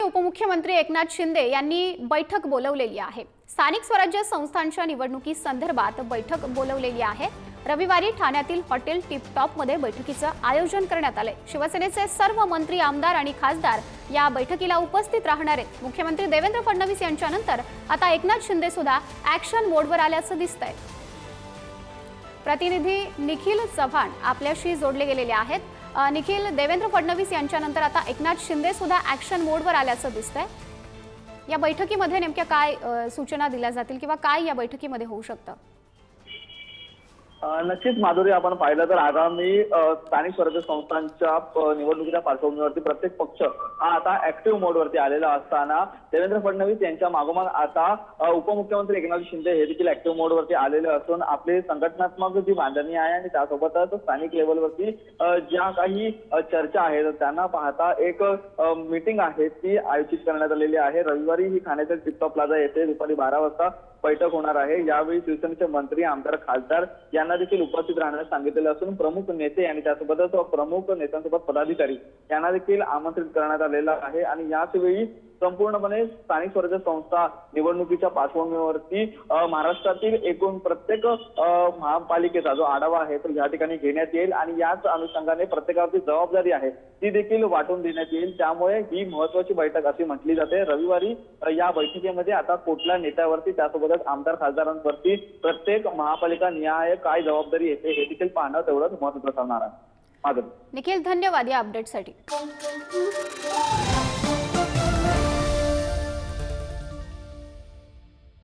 उपमुख्यमंत्री एकनाथ शिंदे यांनी बैठक बोलवलेली आहे। स्थानिक स्वराज्य संस्थांच्या निवडणुकीसंदर्भात बैठक बोलवलेली आहे। रविवारी ठाण्यातील हॉटेल टिपटॉप मध्ये बैठकीचं आयोजन करण्यात आले। शिवसेनेचे सर्व मंत्री, आमदार आणि खासदार या बैठकीला उपस्थित राहणार आहेत। मुख्यमंत्री देवेंद्र फडणवीस यांच्यानंतर आता एकनाथ शिंदे सुद्धा ॲक्शन मोडवर आल्याचं दिसतंय। प्रतिनिधी निखिल चव्हाण आपल्याशी जोडले गेलेले आहेत। निखिल, देवेंद्र फडणवीस यांच्यानंतर आता एकनाथ शिंदे सुद्धा ॲक्शन मोडवर आल्याचं दिसतंय। या बैठकीमध्ये नेमक्या काय सूचना दिल्या जातील किंवा काय या बैठकीमध्ये होऊ शकतं? नक्कीच माधुरी, आपण पाहिलं तर आगामी स्थानिक स्वराज्य संस्थांच्या निवडणुकीच्या पार्श्वभूमीवरती प्रत्येक पक्ष हा आता ऍक्टिव्ह मोडवरती आलेला असताना देवेंद्र फडणवीस यांच्या मागोमाग आता उपमुख्यमंत्री एकनाथ शिंदे हे देखील ऍक्टिव्ह मोडवरती आलेले असून आपली संघटनात्मक जी बांधणी आहे आणि त्यासोबतच स्थानिक लेवलवरती ज्या काही चर्चा आहेत त्यांना पाहता एक मीटिंग आहे ती आयोजित करण्यात आलेली आहे। रविवारी ही ठाण्याच्या टिपटॉप प्लाझा येथे दुपारी 12 वाजता बैठक होणार आहे। यावेळी शिवसेनेचे मंत्री, आमदार, खासदार यांना देखील उपस्थित राहण्यास सांगितलेले असून प्रमुख नेते आणि त्यासोबतच प्रमुख नेत्यांसोबत पदाधिकारी यांना देखील आमंत्रित करण्यात आलेलं आहे। आणि याच वेळी संपूर्णपणे स्थानिक स्वराज्य संस्था निवडणुकीच्या पार्श्वभूमीवरती महाराष्ट्रातील एकूण प्रत्येक महापालिकेचा जो आढावा आहे तो या ठिकाणी घेण्यात येईल आणि याच अनुषंगाने प्रत्येकावरची जबाबदारी आहे ती देखील वाटून देण्यात येईल। त्यामुळे ही महत्त्वाची बैठक अशी म्हटली जाते। रविवारी या बैठकीमध्ये आता कुठल्या नेत्यावरती त्यासोबतच आमदार, खासदारांवरती प्रत्येक महापालिका निहाय काय जबाबदारी येते हे देखील पाहणं तेवढंच महत्त्वाचं ठरणार आहे। निखिल, धन्यवाद या अपडेटसाठी।